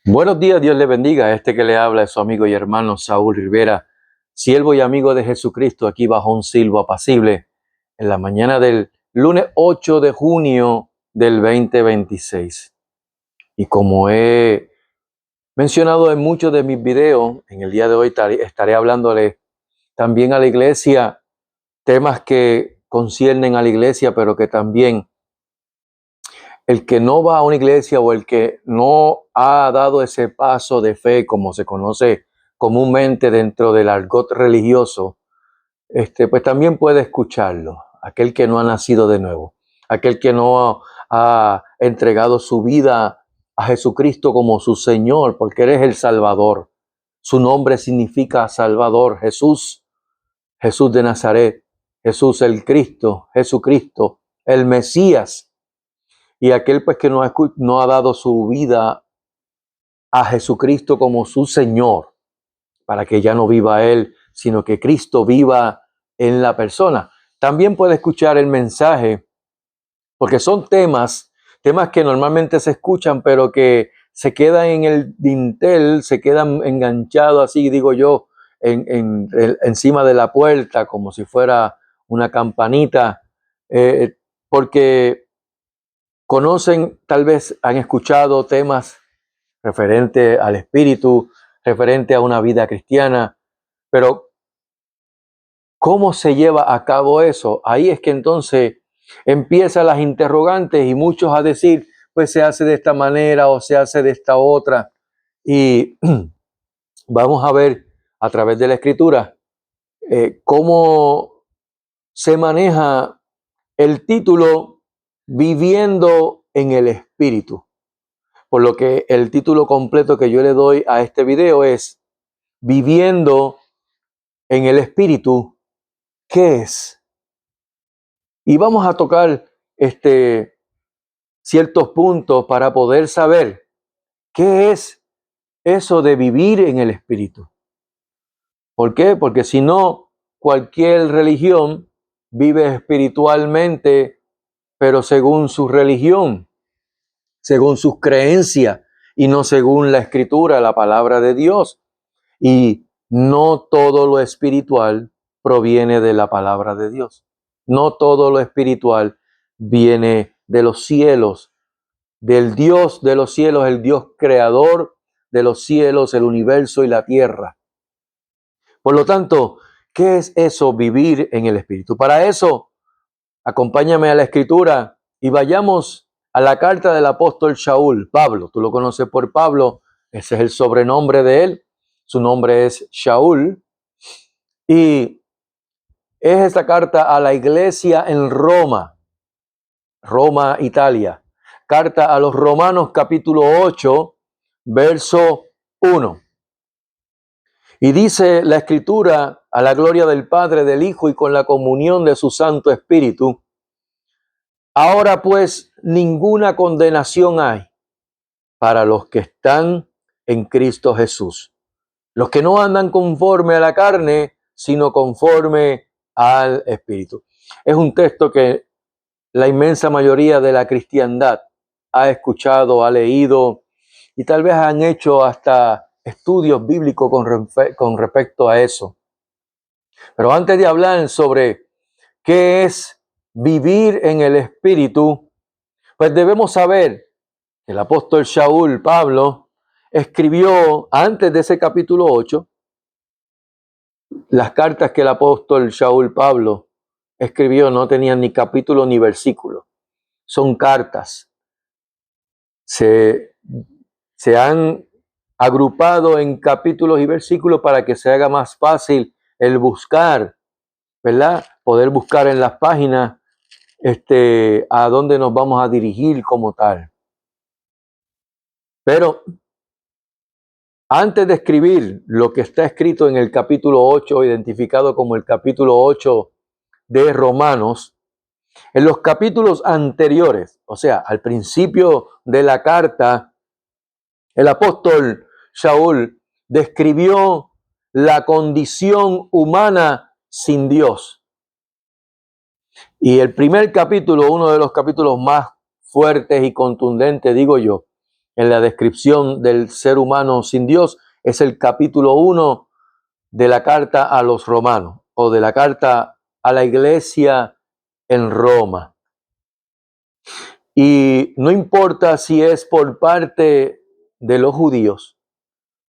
Buenos días, Dios le bendiga. Este que le habla es su amigo y hermano Saúl Rivera, siervo y amigo de Jesucristo, aquí bajo un silbo apacible, en la mañana del lunes 8 de junio del 2026. Y como he mencionado en muchos de mis videos, en el día de hoy estaré hablándole también a la iglesia temas que conciernen a la iglesia, pero que también el que no va a una iglesia o el que no ha dado ese paso de fe, como se conoce comúnmente dentro del argot religioso, pues también puede escucharlo. Aquel que no ha nacido de nuevo, aquel que no ha entregado su vida a Jesucristo como su Señor, porque Él es el Salvador. Su nombre significa Salvador, Jesús, Jesús de Nazaret, Jesús el Cristo, Jesucristo, el Mesías. Y aquel pues que no ha dado su vida a Jesucristo como su Señor, para que ya no viva Él, sino que Cristo viva en la persona. También puede escuchar el mensaje, porque son temas que normalmente se escuchan, pero que se quedan en el dintel, se quedan enganchados, así digo yo, encima de la puerta, como si fuera una campanita, porque conocen, tal vez han escuchado temas referente al espíritu, referente a una vida cristiana, pero ¿cómo se lleva a cabo eso? Ahí es que entonces empiezan las interrogantes y muchos a decir, pues se hace de esta manera o se hace de esta otra. Y vamos a ver a través de la escritura cómo se maneja el título Viviendo en el Espíritu. Por lo que el título completo que yo le doy a este video es Viviendo en el Espíritu, ¿qué es? Y vamos a tocar ciertos puntos para poder saber qué es eso de vivir en el Espíritu. ¿Por qué? Porque si no, cualquier religión vive espiritualmente, pero según su religión, según sus creencias y no según la Escritura, la palabra de Dios. Y no todo lo espiritual proviene de la palabra de Dios. No todo lo espiritual viene de los cielos, del Dios de los cielos, el Dios creador de los cielos, el universo y la tierra. Por lo tanto, ¿qué es eso, vivir en el Espíritu? Para eso, acompáñame a la Escritura y vayamos a la carta del apóstol Shaul, Pablo. Tú lo conoces por Pablo, ese es el sobrenombre de él. Su nombre es Shaul. Y es esta carta a la iglesia en Roma, Italia. Carta a los Romanos capítulo 8, verso 1. Y dice la Escritura, a la gloria del Padre, del Hijo y con la comunión de su Santo Espíritu. Ahora pues ninguna condenación hay para los que están en Cristo Jesús. Los que no andan conforme a la carne, sino conforme al Espíritu. Es un texto que la inmensa mayoría de la cristiandad ha escuchado, ha leído y tal vez han hecho hasta estudios bíblicos con respecto a eso. Pero antes de hablar sobre qué es vivir en el Espíritu, pues debemos saber que el apóstol Shaul, Pablo, escribió antes de ese capítulo 8, las cartas que el apóstol Shaul, Pablo, escribió no tenían ni capítulo ni versículo. Son cartas. Se han agrupado en capítulos y versículos para que se haga más fácil el buscar, ¿verdad? Poder buscar en las páginas a dónde nos vamos a dirigir como tal. Pero antes de escribir lo que está escrito en el capítulo 8, identificado como el capítulo 8 de Romanos, en los capítulos anteriores, o sea, al principio de la carta, el apóstol Shaul describió la condición humana sin Dios. Y el primer capítulo, uno de los capítulos más fuertes y contundentes, digo yo, en la descripción del ser humano sin Dios es el capítulo 1 de la carta a los romanos o de la carta a la iglesia en Roma. Y no importa si es por parte de los judíos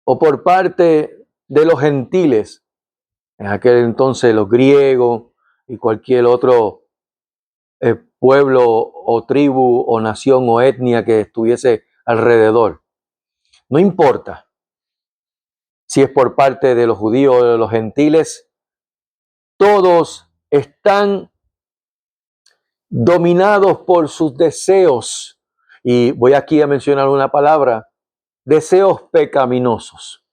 o por parte de los gentiles, en aquel entonces los griegos y cualquier otro pueblo o tribu o nación o etnia que estuviese alrededor. No importa si es por parte de los judíos o de los gentiles, todos están dominados por sus deseos. Y voy aquí a mencionar una palabra, deseos pecaminosos.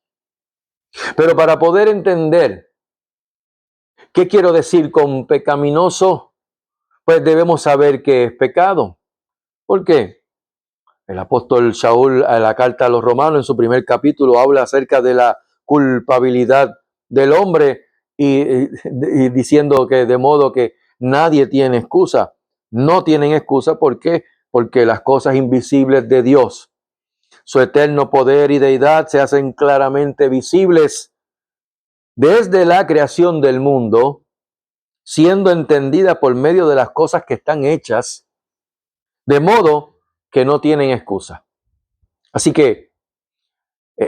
Pero para poder entender qué quiero decir con pecaminoso, pues debemos saber qué es pecado. ¿Por qué? El apóstol Saúl, en la carta a los romanos, en su primer capítulo, habla acerca de la culpabilidad del hombre y diciendo que de modo que nadie tiene excusa. No tienen excusa, ¿por qué? Porque las cosas invisibles de Dios, su eterno poder y deidad, se hacen claramente visibles desde la creación del mundo, siendo entendida por medio de las cosas que están hechas, de modo que no tienen excusa. Así que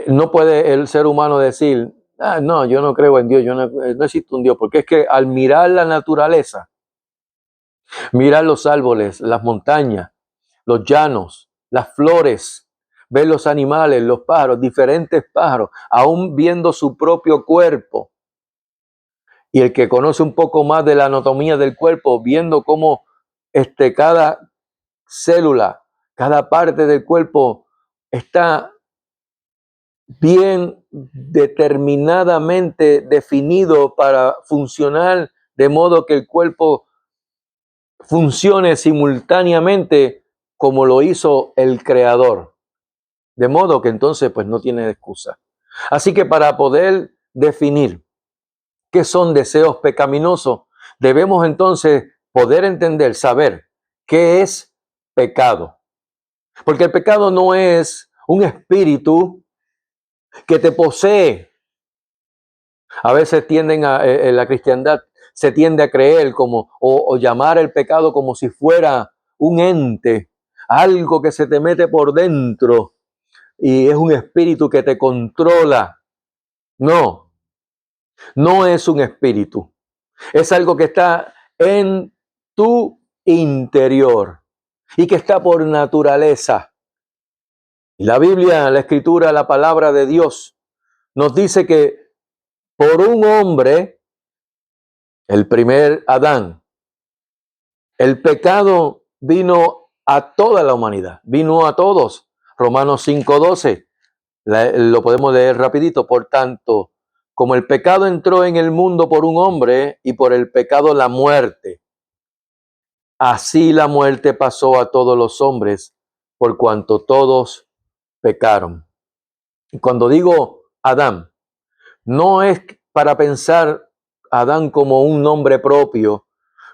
no puede el ser humano decir, no, yo no creo en Dios, no existe un Dios, porque es que al mirar la naturaleza, mirar los árboles, las montañas, los llanos, las flores, ver los animales, los pájaros, diferentes pájaros, aún viendo su propio cuerpo. Y el que conoce un poco más de la anatomía del cuerpo, viendo cómo cada célula, cada parte del cuerpo está bien determinadamente definido para funcionar de modo que el cuerpo funcione simultáneamente como lo hizo el Creador. De modo que entonces pues no tiene excusa. Así que para poder definir qué son deseos pecaminosos, debemos entonces poder entender, saber qué es pecado. Porque el pecado no es un espíritu que te posee. A veces tienden en la cristiandad se tiende a creer como o llamar el pecado como si fuera un ente, algo que se te mete por dentro y es un espíritu que te controla. No, no es un espíritu. Es algo que está en tu interior y que está por naturaleza. Y la Biblia, la Escritura, la palabra de Dios nos dice que por un hombre, el primer Adán, el pecado vino a toda la humanidad, vino a todos. Romanos 5:12, lo podemos leer rapidito. Por tanto, como el pecado entró en el mundo por un hombre y por el pecado la muerte, así la muerte pasó a todos los hombres por cuanto todos pecaron. Y cuando digo Adán, no es para pensar Adán como un nombre propio,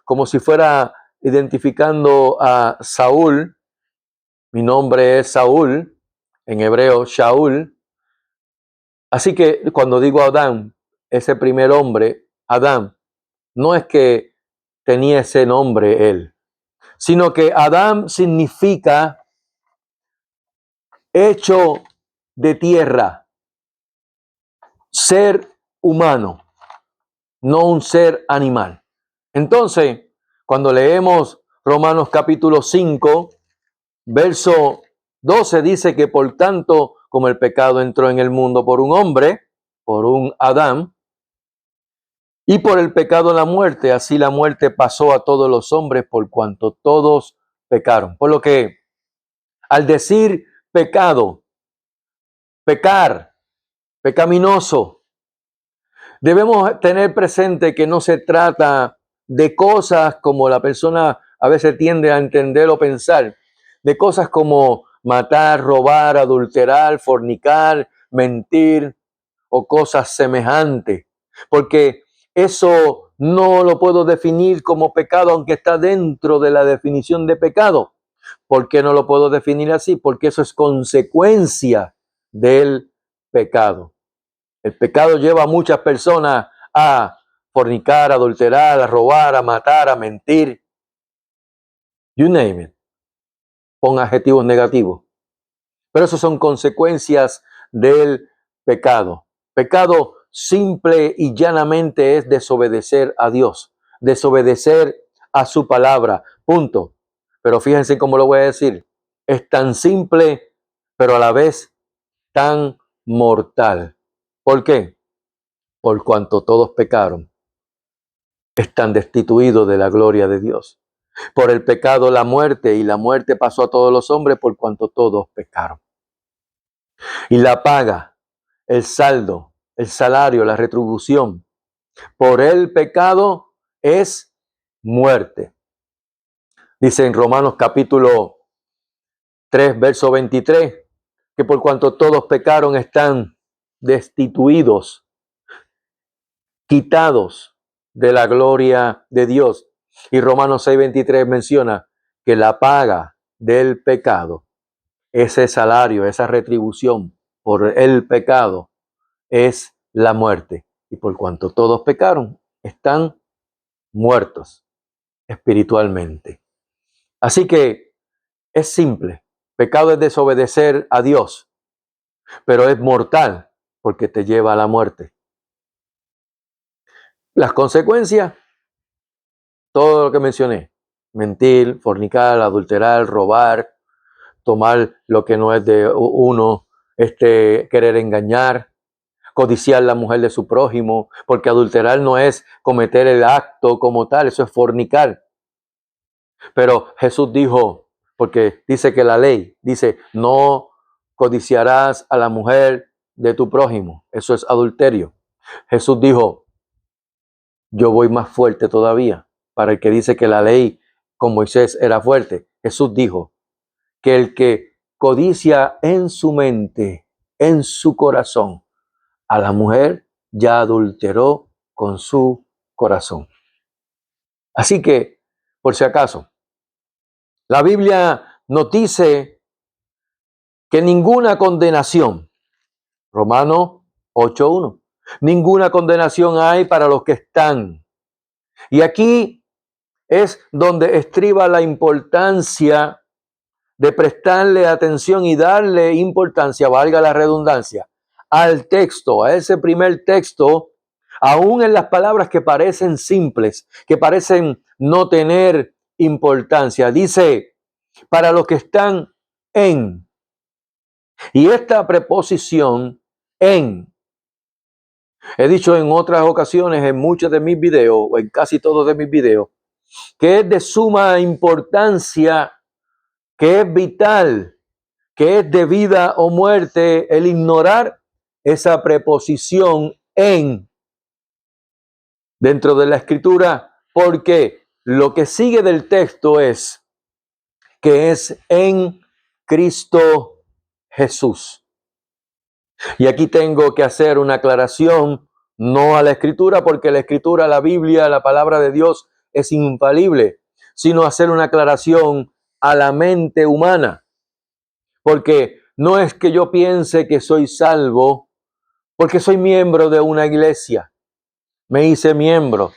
como si fuera identificando a Saúl. Mi nombre es Saúl, en hebreo Shaul. Así que cuando digo Adán, ese primer hombre, Adán, no es que tenía ese nombre él, sino que Adán significa hecho de tierra, ser humano, no un ser animal. Entonces, cuando leemos Romanos capítulo 5, verso 12, dice que por tanto, como el pecado entró en el mundo por un hombre, por un Adán, y por el pecado la muerte, así la muerte pasó a todos los hombres por cuanto todos pecaron. Por lo que al decir pecado, pecar, pecaminoso, debemos tener presente que no se trata de cosas como la persona a veces tiende a entender o pensar, de cosas como matar, robar, adulterar, fornicar, mentir o cosas semejantes, porque eso no lo puedo definir como pecado, aunque está dentro de la definición de pecado. ¿Por qué no lo puedo definir así? Porque eso es consecuencia del pecado. El pecado lleva a muchas personas a fornicar, a adulterar, a robar, a matar, a mentir. You name it. Pon adjetivos negativos. Pero eso son consecuencias del pecado. Pecado simple y llanamente es desobedecer a Dios, desobedecer a su palabra. Punto. Pero fíjense cómo lo voy a decir. Es tan simple, pero a la vez tan mortal. ¿Por qué? Por cuanto todos pecaron, están destituidos de la gloria de Dios. Por el pecado la muerte, y la muerte pasó a todos los hombres por cuanto todos pecaron. Y la paga, el saldo, el salario, la retribución por el pecado es muerte. Dice en Romanos capítulo 3, verso 23, que por cuanto todos pecaron están destituidos, quitados de la gloria de Dios. Y Romanos 6:23 menciona que la paga del pecado, ese salario, esa retribución por el pecado, es la muerte. Y por cuanto todos pecaron, están muertos espiritualmente. Así que es simple. Pecado es desobedecer a Dios, pero es mortal porque te lleva a la muerte. Las consecuencias, todo lo que mencioné: mentir, fornicar, adulterar, robar, tomar lo que no es de uno, querer engañar, codiciar la mujer de su prójimo, porque adulterar no es cometer el acto como tal, eso es fornicar. Pero Jesús dijo, porque dice que la ley dice, no codiciarás a la mujer de tu prójimo, eso es adulterio. Jesús dijo, yo voy más fuerte todavía. Para el que dice que la ley con Moisés era fuerte, Jesús dijo que el que codicia en su mente, en su corazón, a la mujer, ya adulteró con su corazón. Así que, por si acaso, la Biblia nos dice que ninguna condenación, Romanos 8:1, ninguna condenación hay para los que están. Y aquí es donde estriba la importancia de prestarle atención y darle importancia, valga la redundancia, al texto, a ese primer texto, aún en las palabras que parecen simples, que parecen no tener importancia. Dice, para los que están en. Y esta preposición en, he dicho en otras ocasiones, en muchos de mis videos, o en casi todos de mis videos, que es de suma importancia, que es vital, que es de vida o muerte el ignorar esa preposición en dentro de la escritura, porque lo que sigue del texto es que es en Cristo Jesús. Y aquí tengo que hacer una aclaración, no a la escritura, porque la escritura, la Biblia, la palabra de Dios es infalible, sino hacer una aclaración a la mente humana. Porque no es que yo piense que soy salvo porque soy miembro de una iglesia, me hice miembro,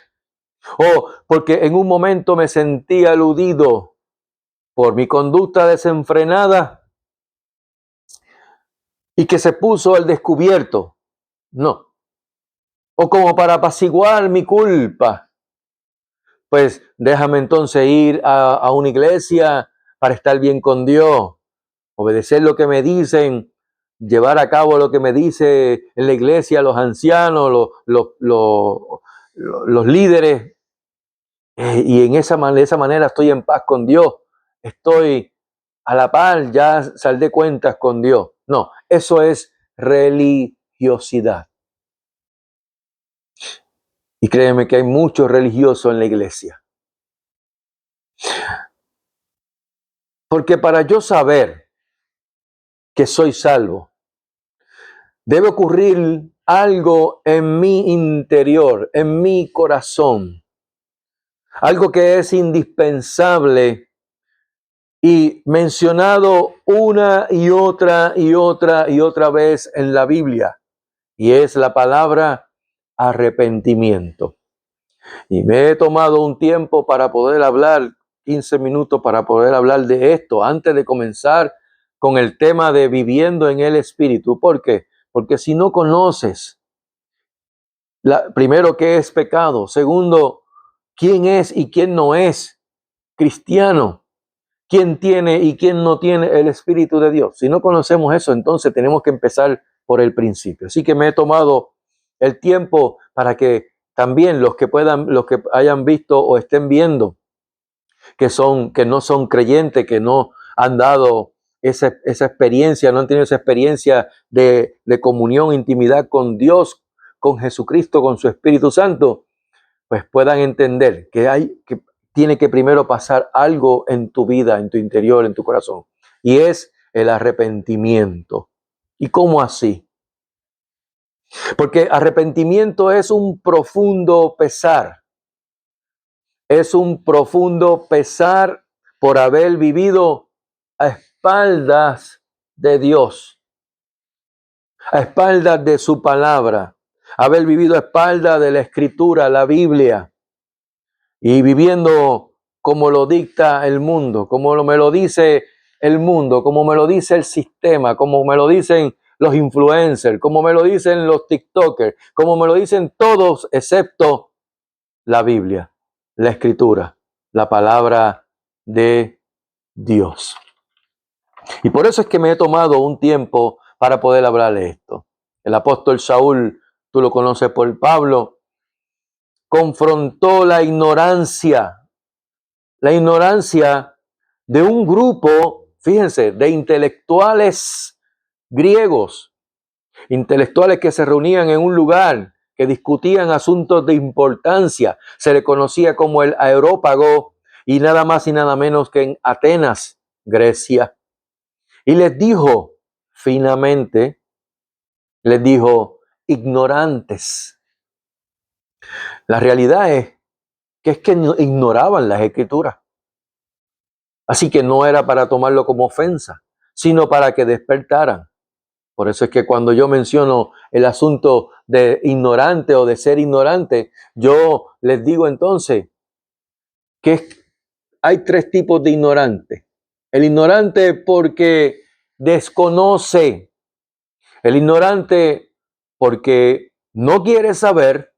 o porque en un momento me sentí aludido por mi conducta desenfrenada y que se puso al descubierto. No. O como para apaciguar mi culpa, pues déjame entonces ir a una iglesia para estar bien con Dios, obedecer lo que me dicen, llevar a cabo lo que me dice en la iglesia los ancianos, los líderes, y de esa manera estoy en paz con Dios, estoy a la par, ya saldé cuentas con Dios. No, eso es religiosidad. Y créeme que hay muchos religiosos en la iglesia. Porque para yo saber que soy salvo, debe ocurrir algo en mi interior, en mi corazón. Algo que es indispensable y mencionado una y otra vez en la Biblia, y es la palabra arrepentimiento. Y me he tomado un tiempo para poder hablar, 15 minutos para poder hablar de esto, antes de comenzar con el tema de viviendo en el Espíritu. ¿Por qué? Porque si no conoces, primero, qué es pecado; segundo, quién es y quién no es cristiano; quién tiene y quién no tiene el Espíritu de Dios. Si no conocemos eso, entonces tenemos que empezar por el principio. Así que me he tomado el tiempo para que también los que hayan visto o estén viendo, que no son creyentes, que no han dado esa experiencia, no han tenido esa experiencia de comunión, intimidad con Dios, con Jesucristo, con su Espíritu Santo, pues puedan entender que tiene que primero pasar algo en tu vida, en tu interior, en tu corazón, y es el arrepentimiento. ¿Y cómo así? Porque arrepentimiento es un profundo pesar. Es un profundo pesar por haber vivido a espaldas de Dios, a espaldas de su palabra, haber vivido a espaldas de la Escritura, la Biblia, y viviendo como lo dicta el mundo, como me lo dice el mundo, como me lo dice el sistema, como me lo dicen los influencers, como me lo dicen los TikTokers, como me lo dicen todos excepto la Biblia, la Escritura, la palabra de Dios. Y por eso es que me he tomado un tiempo para poder hablar de esto. El apóstol Saúl, tú lo conoces por Pablo, confrontó la ignorancia de un grupo, fíjense, de intelectuales griegos, intelectuales que se reunían en un lugar, que discutían asuntos de importancia. Se le conocía como el Areópago, y nada más y nada menos que en Atenas, Grecia. Y les dijo, finamente, les dijo, ignorantes. La realidad es que ignoraban las Escrituras. Así que no era para tomarlo como ofensa, sino para que despertaran. Por eso es que cuando yo menciono el asunto de ignorante o de ser ignorante, yo les digo entonces que hay tres tipos de ignorante. El ignorante porque desconoce, el ignorante porque no quiere saber,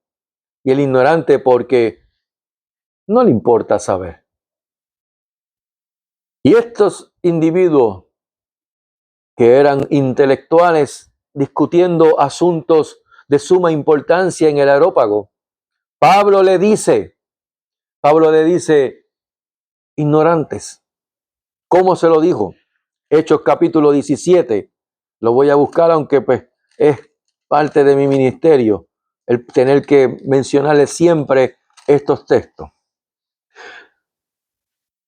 y el ignorante porque no le importa saber. Y estos individuos que eran intelectuales discutiendo asuntos de suma importancia en el Areópago, Pablo le dice, ignorantes. ¿Cómo se lo dijo? Hechos capítulo 17. Lo voy a buscar, aunque pues es parte de mi ministerio el tener que mencionarles siempre estos textos.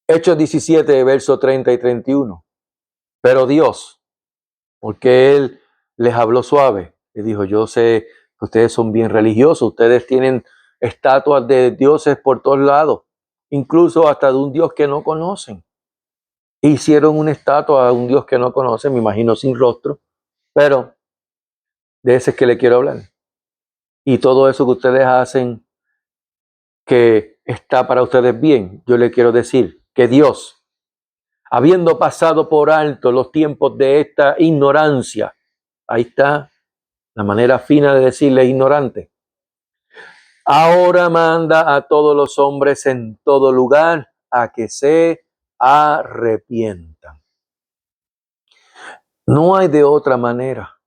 Hechos 17, versos 30 y 31. Pero Dios, porque Él les habló suave, les dijo, yo sé que ustedes son bien religiosos, ustedes tienen estatuas de dioses por todos lados, incluso hasta de un Dios que no conocen. Hicieron una estatua a un Dios que no conocen, me imagino sin rostro, pero de ese es que le quiero hablar. Y todo eso que ustedes hacen, que está para ustedes bien, yo le quiero decir que Dios, habiendo pasado por alto los tiempos de esta ignorancia, ahí está la manera fina de decirle ignorante, ahora manda a todos los hombres en todo lugar a que se arrepientan. No hay de otra manera.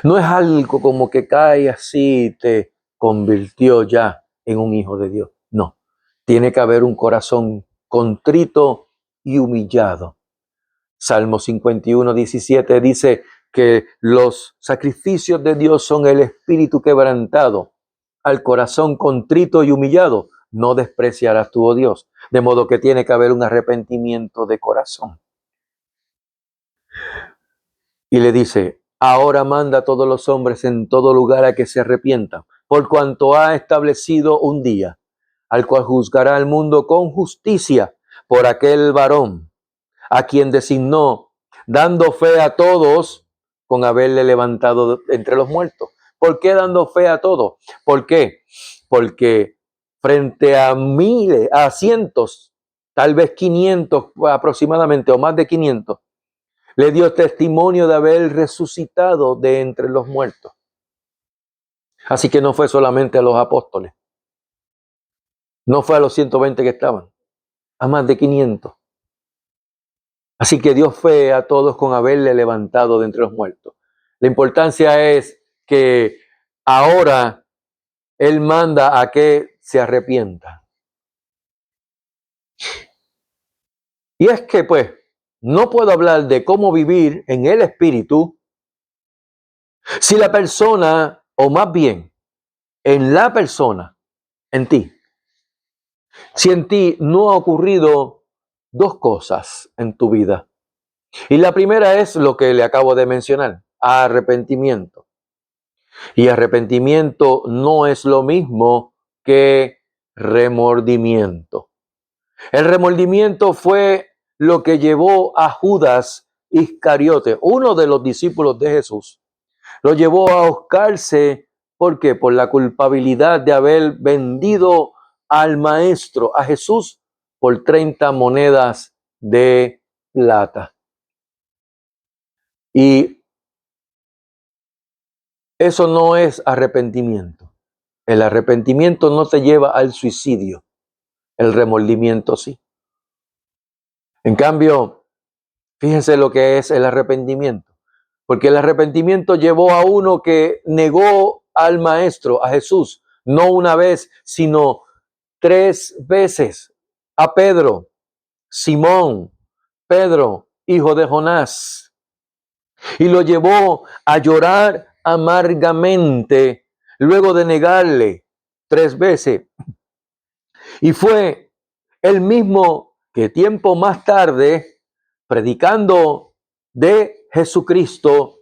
No es algo como que cae así y te convirtió ya en un hijo de Dios. No, tiene que haber un corazón contrito y humillado. Salmo 51, 17 dice que los sacrificios de Dios son el espíritu quebrantado. Al corazón contrito y humillado no despreciarás tú, oh Dios. De modo que tiene que haber un arrepentimiento de corazón. Y le dice, ahora manda a todos los hombres en todo lugar a que se arrepientan, por cuanto ha establecido un día, al cual juzgará al mundo con justicia por aquel varón a quien designó, dando fe a todos con haberle levantado entre los muertos. ¿Por qué dando fe a todos? ¿Por qué? Porque frente a miles, a cientos, tal vez 500 aproximadamente, o más de 500, le dio testimonio de haber resucitado de entre los muertos. Así que no fue solamente a los apóstoles, no fue a los 120 que estaban, a más de 500. Así que dio fe a todos con haberle levantado de entre los muertos. La importancia es que ahora Él manda a que se arrepientan. Y es que, pues, no puedo hablar de cómo vivir en el Espíritu si la persona, o más bien, en la persona, en ti, si en ti no ha ocurrido dos cosas en tu vida. Y la primera es lo que le acabo de mencionar, arrepentimiento. Y arrepentimiento no es lo mismo que remordimiento. El remordimiento fue lo que llevó a Judas Iscariote, uno de los discípulos de Jesús. Lo llevó a ahorcarse, ¿por qué? Por la culpabilidad de haber vendido al Maestro, a Jesús, por 30 monedas de plata. Y eso no es arrepentimiento. El arrepentimiento no te lleva al suicidio. El remordimiento sí. En cambio, fíjense lo que es el arrepentimiento. Porque el arrepentimiento llevó a uno que negó al Maestro, a Jesús, no una vez, sino 3 veces. A Pedro, Simón, Pedro, hijo de Jonás. Y lo llevó a llorar amargamente luego de negarle 3 veces. Y fue el mismo que tiempo más tarde, predicando de Jesucristo,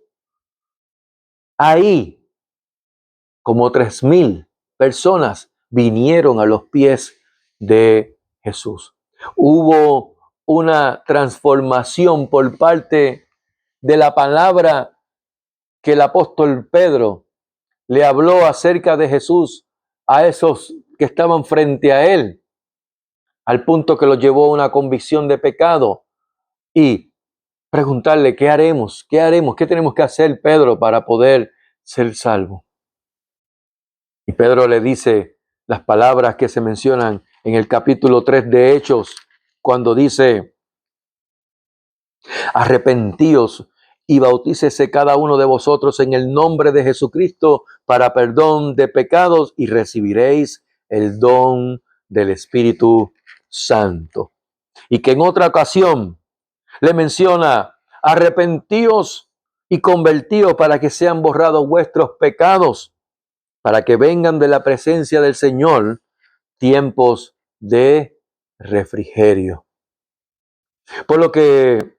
ahí como 3,000 personas vinieron a los pies de Jesús. Hubo una transformación por parte de la palabra que el apóstol Pedro le habló acerca de Jesús a esos que estaban frente a él, al punto que los llevó a una convicción de pecado y preguntarle, ¿qué haremos? ¿Qué haremos? ¿Qué tenemos que hacer, Pedro, para poder ser salvo? Y Pedro le dice las palabras que se mencionan en el capítulo 3 de Hechos, cuando dice, arrepentíos y bautícese cada uno de vosotros en el nombre de Jesucristo para perdón de pecados y recibiréis el don del Espíritu Santo. Y que en otra ocasión le menciona, arrepentíos y convertíos para que sean borrados vuestros pecados, para que vengan de la presencia del Señor tiempos de refrigerio. Por lo que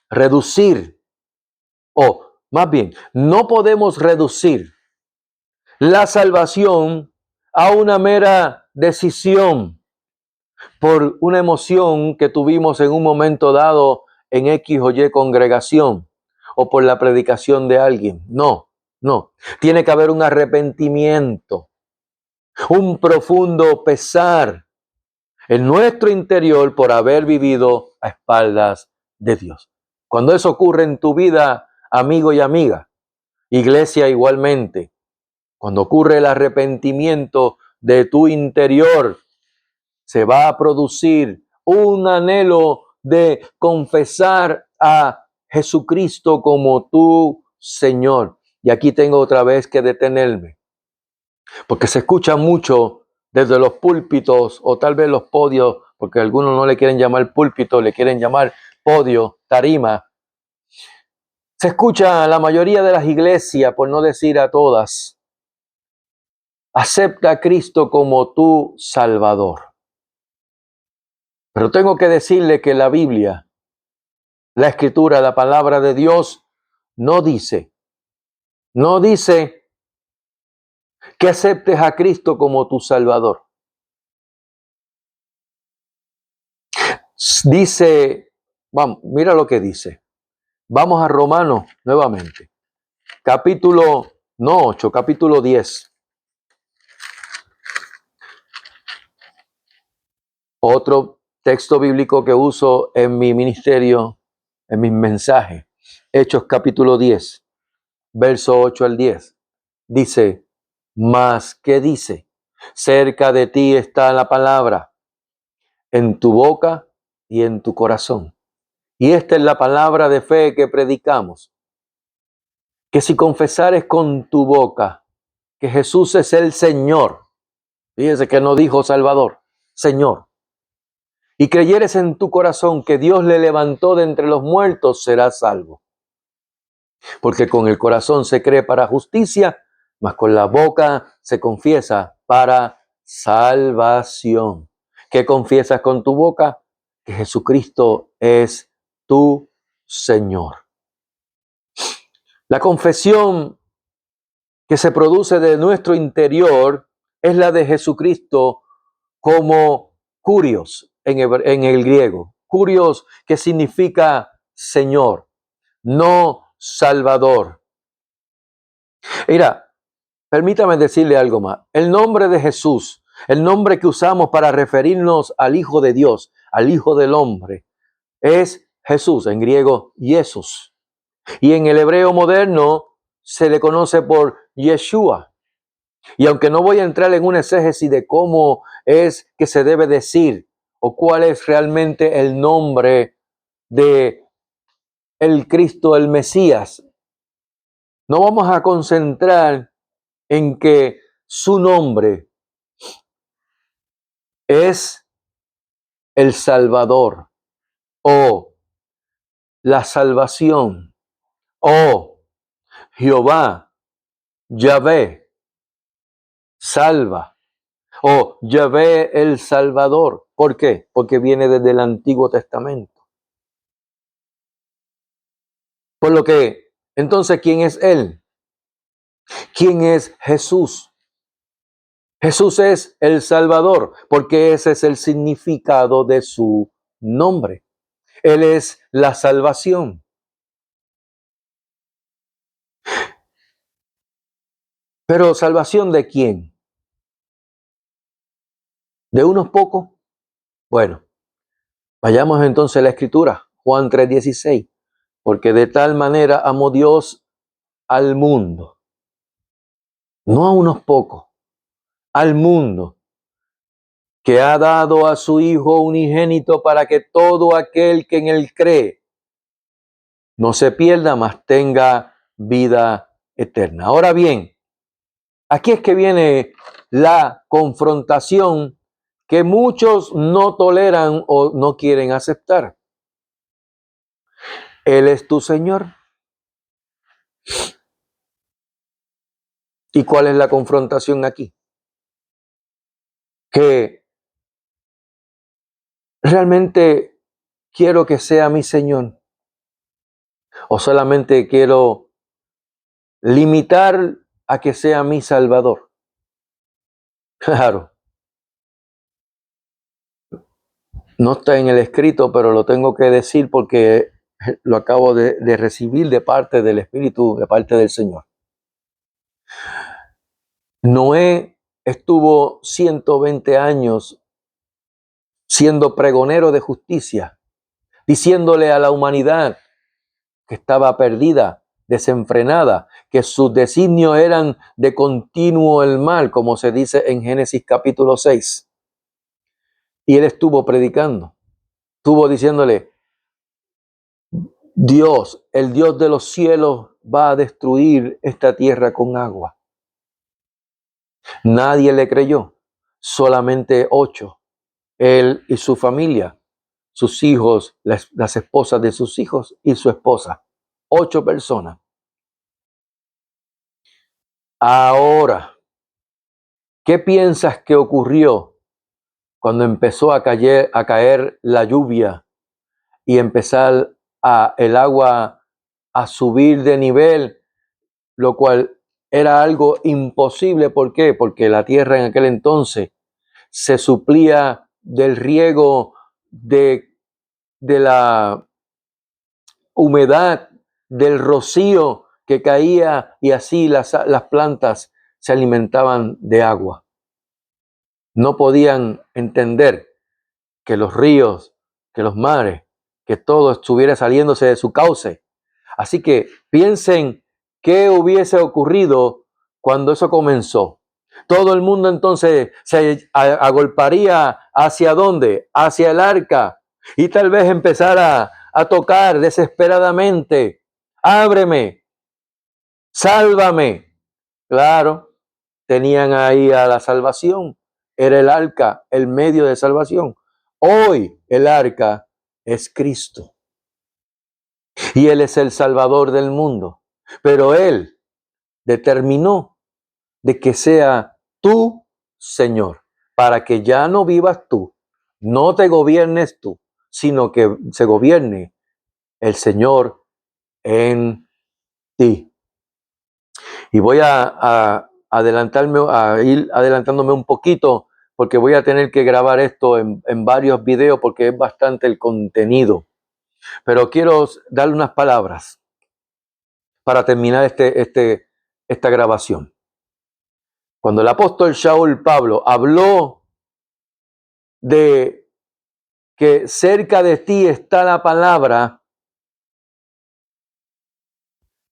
reducir, o más bien, no podemos reducir la salvación a una mera decisión por una emoción que tuvimos en un momento dado en X o Y congregación o por la predicación de alguien. No, no. Tiene que haber un arrepentimiento, un profundo pesar en nuestro interior por haber vivido a espaldas de Dios. Cuando eso ocurre en tu vida, amigo y amiga, iglesia igualmente, cuando ocurre el arrepentimiento de tu interior, se va a producir un anhelo de confesar a Jesucristo como tu Señor. Y aquí tengo otra vez que detenerme, porque se escucha mucho desde los púlpitos o tal vez los podios, porque algunos no le quieren llamar púlpito, le quieren llamar podio, tarima. Se escucha a la mayoría de las iglesias, por no decir a todas, acepta a Cristo como tu Salvador. Pero tengo que decirle que la Biblia, la Escritura, la palabra de Dios, no dice que aceptes a Cristo como tu Salvador. Dice Vamos, mira lo que dice. Vamos a Romanos nuevamente. Capítulo, no 8, capítulo 10. Otro texto bíblico que uso en mi ministerio, en mis mensajes. Hechos capítulo 10, verso 8 al 10. Dice, mas, ¿qué dice? Cerca de ti está la palabra, en tu boca y en tu corazón. Y esta es la palabra de fe que predicamos. Que si confesares con tu boca que Jesús es el Señor, fíjese que no dijo Salvador, Señor, y creyeres en tu corazón que Dios le levantó de entre los muertos, serás salvo. Porque con el corazón se cree para justicia, mas con la boca se confiesa para salvación. ¿Qué confiesas con tu boca? Que Jesucristo es tu Señor. La confesión que se produce de nuestro interior es la de Jesucristo como kurios en el griego. Kurios, que significa Señor, no Salvador. Mira, permítame decirle algo más. El nombre de Jesús, el nombre que usamos para referirnos al Hijo de Dios, al Hijo del Hombre, es Jesús, en griego, Jesús. Y en el hebreo moderno se le conoce por Yeshua. Y aunque no voy a entrar en una exégesis de cómo es que se debe decir o cuál es realmente el nombre de el Cristo, el Mesías, no vamos a concentrar en que su nombre es el Salvador o la salvación o Jehová, Yahvé, salva o Yahvé el Salvador. ¿Por qué? Porque viene desde el Antiguo Testamento. Por lo que, entonces, ¿quién es Él? ¿Quién es Jesús? Jesús es el Salvador, porque ese es el significado de su nombre. Él es la salvación. Pero ¿salvación de quién? ¿De unos pocos? Bueno, vayamos entonces a la Escritura, Juan 3:16. Porque de tal manera amó Dios al mundo, no a unos pocos, al mundo, que ha dado a su Hijo unigénito para que todo aquel que en él cree no se pierda, mas tenga vida eterna. Ahora bien, aquí es que viene la confrontación que muchos no toleran o no quieren aceptar. Él es tu Señor. ¿Y cuál es la confrontación aquí? Que realmente quiero que sea mi Señor o solamente quiero limitar a que sea mi Salvador. Claro, no está en el escrito, pero lo tengo que decir porque lo acabo de recibir de parte del Espíritu, de parte del Señor. Noé estuvo 120 años siendo pregonero de justicia, diciéndole a la humanidad que estaba perdida, desenfrenada, que sus designios eran de continuo el mal, como se dice en Génesis capítulo 6. Y él estuvo predicando, estuvo diciéndole, Dios, el Dios de los cielos, va a destruir esta tierra con agua. Nadie le creyó, solamente 8, él y su familia, sus hijos, las esposas de sus hijos y su esposa, 8 personas. Ahora, ¿qué piensas que ocurrió cuando empezó a caer la lluvia y empezar el agua a subir de nivel, lo cual era algo imposible? ¿Por qué? Porque la tierra en aquel entonces se suplía del riego de la humedad del rocío que caía y así las plantas se alimentaban de agua. No podían entender que los ríos, que los mares, que todo estuviera saliéndose de su cauce. Así que piensen qué hubiese ocurrido cuando eso comenzó. Todo el mundo entonces se agolparía hacia dónde, hacia el arca, y tal vez empezara a tocar desesperadamente: ábreme, sálvame. Claro, tenían ahí a la salvación. Era el arca, el medio de salvación. Hoy el arca es Cristo y Él es el Salvador del mundo. Pero Él determinó de que sea tu Señor, para que ya no vivas tú, no te gobiernes tú, sino que se gobierne el Señor en ti. Y voy a ir adelantándome un poquito, porque voy a tener que grabar esto en varios videos, porque es bastante el contenido. Pero quiero darle unas palabras para terminar esta grabación. Cuando el apóstol Shaul Pablo habló de que cerca de ti está la palabra,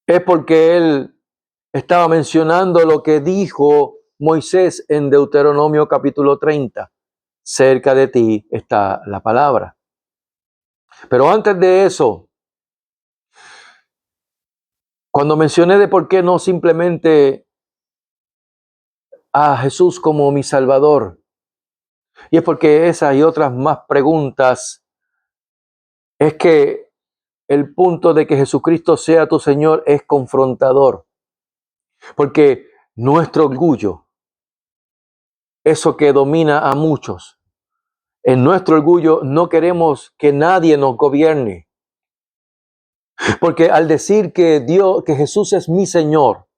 es porque él estaba mencionando lo que dijo Moisés en Deuteronomio capítulo 30. Cerca de ti está la palabra. Pero antes de eso, cuando mencioné de por qué no simplemente a Jesús como mi Salvador, y es porque esas y otras más preguntas, es que el punto de que Jesucristo sea tu Señor es confrontador. Porque nuestro orgullo, eso que domina a muchos, en nuestro orgullo no queremos que nadie nos gobierne. Porque al decir que Jesús es mi Señor,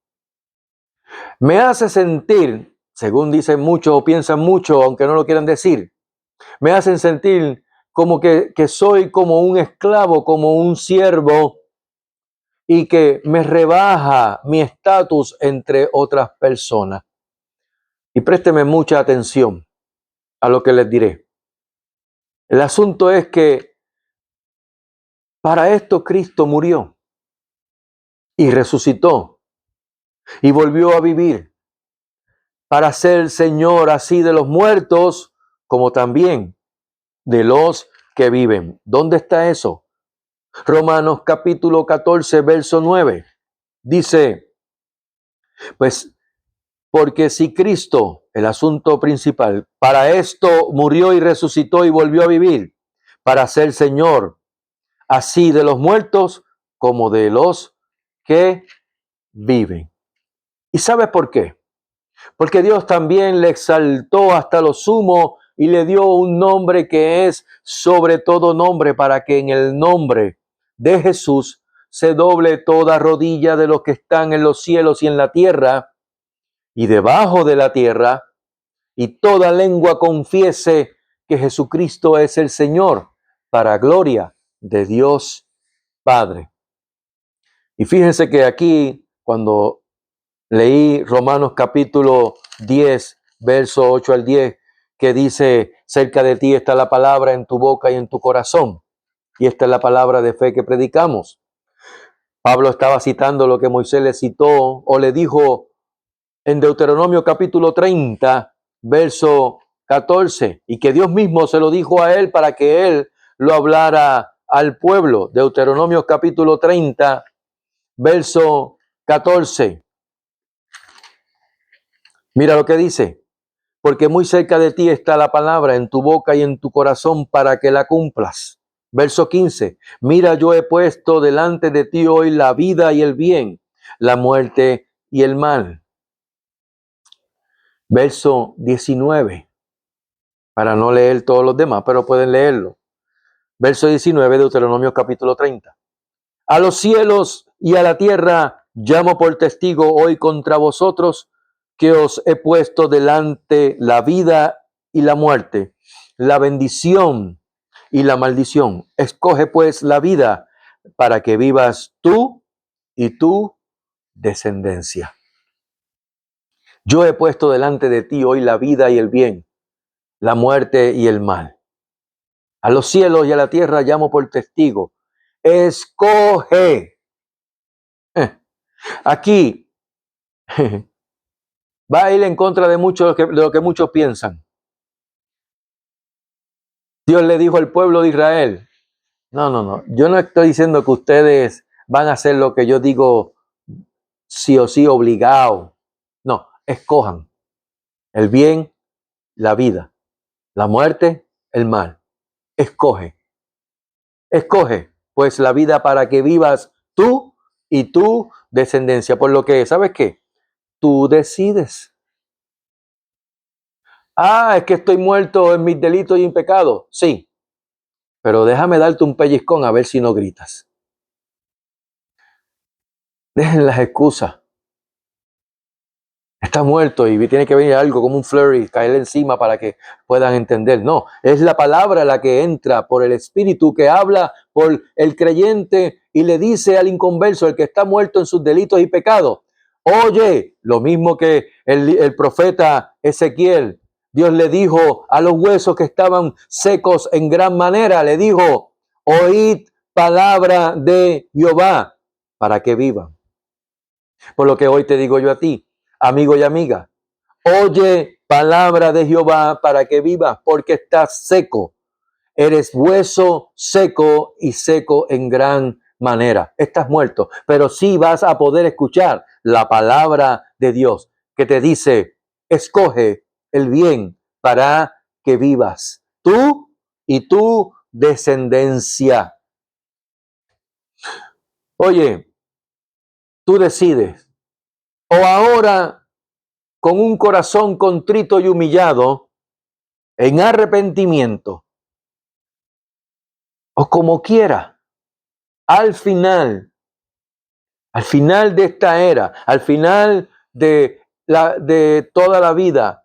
me hace sentir, según dicen muchos o piensan mucho, aunque no lo quieran decir, me hacen sentir como que soy como un esclavo, como un siervo, y que me rebaja mi estatus entre otras personas. Y présteme mucha atención a lo que les diré. El asunto es que para esto Cristo murió y resucitó y volvió a vivir, para ser Señor así de los muertos como también de los que viven. ¿Dónde está eso? Romanos capítulo 14, verso 9. Dice, pues, porque si Cristo, el asunto principal, para esto murió y resucitó y volvió a vivir, para ser Señor así de los muertos como de los que viven. ¿Y sabe por qué? Porque Dios también le exaltó hasta lo sumo y le dio un nombre que es sobre todo nombre, para que en el nombre de Jesús se doble toda rodilla de los que están en los cielos y en la tierra y debajo de la tierra, y toda lengua confiese que Jesucristo es el Señor, para gloria de Dios Padre. Y fíjense que aquí, cuando leí Romanos capítulo 10, verso 8 al 10, que dice, cerca de ti está la palabra en tu boca y en tu corazón. Y esta es la palabra de fe que predicamos. Pablo estaba citando lo que Moisés le citó o le dijo en Deuteronomio capítulo 30, verso 14, y que Dios mismo se lo dijo a él para que él lo hablara al pueblo. Deuteronomio capítulo 30, verso 14. Mira lo que dice: porque muy cerca de ti está la palabra en tu boca y en tu corazón para que la cumplas. Verso 15. Mira, yo he puesto delante de ti hoy la vida y el bien, la muerte y el mal. Verso 19. Para no leer todos los demás, pero pueden leerlo. Verso 19 de Deuteronomio capítulo 30. A los cielos y a la tierra llamo por testigo hoy contra vosotros, que os he puesto delante la vida y la muerte, la bendición y la maldición. Escoge pues la vida para que vivas tú y tu descendencia. Yo he puesto delante de ti hoy la vida y el bien, la muerte y el mal. A los cielos y a la tierra llamo por testigo. Escoge. Aquí va a ir en contra de lo que muchos piensan. Dios le dijo al pueblo de Israel, no, yo no estoy diciendo que ustedes van a hacer lo que yo digo sí o sí obligado. No, escojan el bien, la vida, la muerte, el mal. Escoge pues la vida para que vivas tú y tu descendencia. Por lo que, ¿sabes qué? Tú decides. Es que estoy muerto en mis delitos y en pecado. Sí, pero déjame darte un pellizcón a ver si no gritas. Dejen las excusas. Está muerto y tiene que venir algo como un flurry, caerle encima para que puedan entender. No, es la palabra la que entra por el Espíritu que habla por el creyente y le dice al inconverso, el que está muerto en sus delitos y pecados. Oye, lo mismo que el profeta Ezequiel, Dios le dijo a los huesos que estaban secos en gran manera, le dijo, oíd palabra de Jehová para que vivan. Por lo que hoy te digo yo a ti, amigo y amiga, oye palabra de Jehová para que vivas, porque estás seco. Eres hueso seco y seco en gran manera. Estás muerto, pero sí vas a poder escuchar la palabra de Dios que te dice, escoge el bien para que vivas, tú y tu descendencia. Oye, tú decides, o ahora con un corazón contrito y humillado, en arrepentimiento, o como quiera, al final de esta era, al final de toda la vida,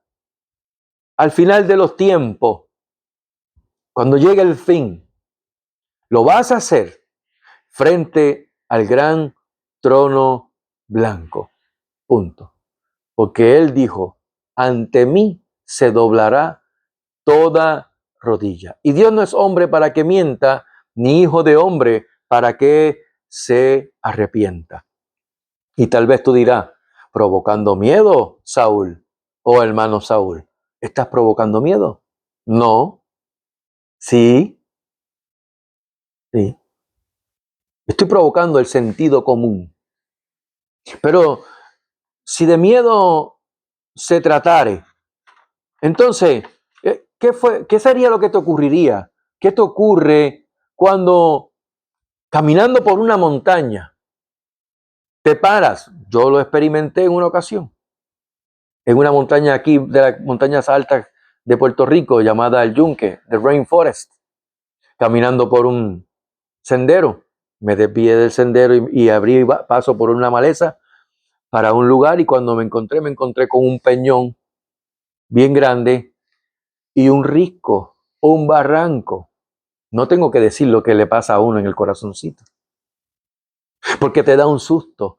al final de los tiempos, cuando llegue el fin, lo vas a hacer frente al gran trono blanco. Punto. Porque Él dijo, ante mí se doblará toda rodilla. Y Dios no es hombre para que mienta, ni hijo de hombre para que se arrepienta. Y tal vez tú dirás, provocando miedo, Saúl, o hermano Saúl, ¿estás provocando miedo? No, sí. Estoy provocando el sentido común. Pero si de miedo se tratare, entonces, ¿qué sería lo que te ocurriría? ¿Qué te ocurre cuando caminando por una montaña te paras? Yo lo experimenté en una ocasión, en una montaña aquí, de las montañas altas de Puerto Rico, llamada el Yunque, the Rainforest, caminando por un sendero. Me desvié del sendero y abrí paso por una maleza para un lugar y cuando me encontré con un peñón bien grande y un risco, un barranco. No tengo que decir lo que le pasa a uno en el corazoncito, porque te da un susto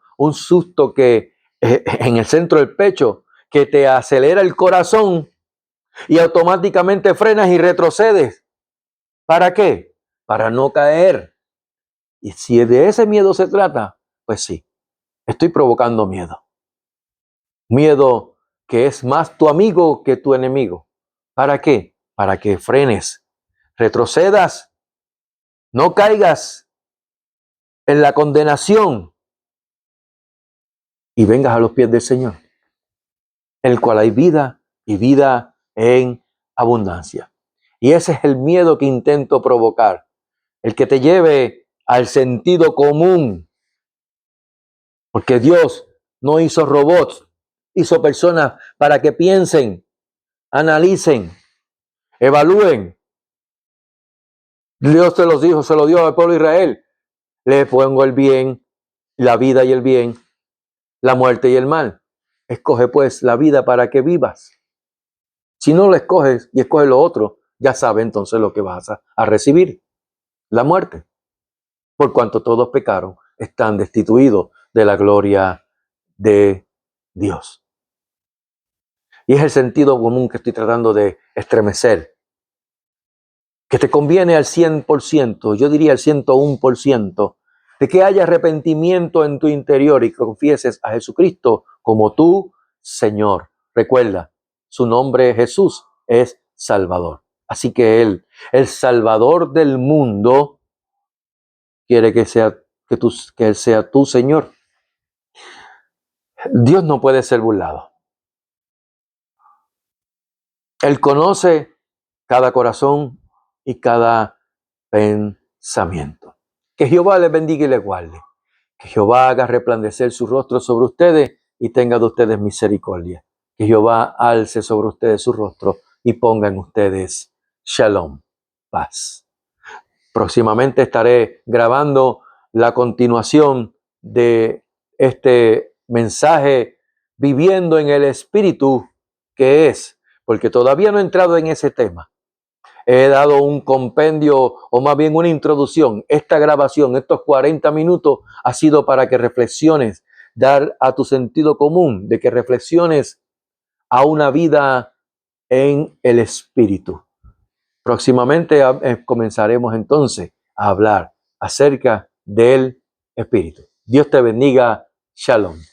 que en el centro del pecho, que te acelera el corazón y automáticamente frenas y retrocedes. ¿Para qué? Para no caer. Y si de ese miedo se trata, pues sí, estoy provocando miedo. Miedo que es más tu amigo que tu enemigo. ¿Para qué? Para que frenes, retrocedas, no caigas en la condenación y vengas a los pies del Señor, en el cual hay vida y vida en abundancia. Y ese es el miedo que intento provocar, el que te lleve al sentido común, porque Dios no hizo robots, hizo personas para que piensen, analicen, evalúen. Dios te los dijo, se lo dio al pueblo de Israel. Le pongo el bien, la vida y el bien, la muerte y el mal. Escoge pues la vida para que vivas. Si no lo escoges y escoges lo otro, ya sabes entonces lo que vas a recibir, la muerte. por cuanto todos pecaron, están destituidos de la gloria de Dios. Y es el sentido común que estoy tratando de estremecer, que te conviene al 100%, yo diría al 101%, de que haya arrepentimiento en tu interior y que confieses a Jesucristo como tu Señor. Recuerda, su nombre Jesús es Salvador. Así que Él, el Salvador del mundo, quiere que Él sea tu Señor. Dios no puede ser burlado. Él conoce cada corazón y cada pensamiento. Que Jehová les bendiga y les guarde. Que Jehová haga resplandecer su rostro sobre ustedes y tenga de ustedes misericordia. Que Jehová alce sobre ustedes su rostro y ponga en ustedes shalom, paz. Próximamente estaré grabando la continuación de este mensaje viviendo en el Espíritu, que es, porque todavía no he entrado en ese tema. He dado un compendio o más bien una introducción. Esta grabación, estos 40 minutos, ha sido para que reflexiones, dar a tu sentido común, de que reflexiones a una vida en el Espíritu. Próximamente comenzaremos entonces a hablar acerca del Espíritu. Dios te bendiga. Shalom.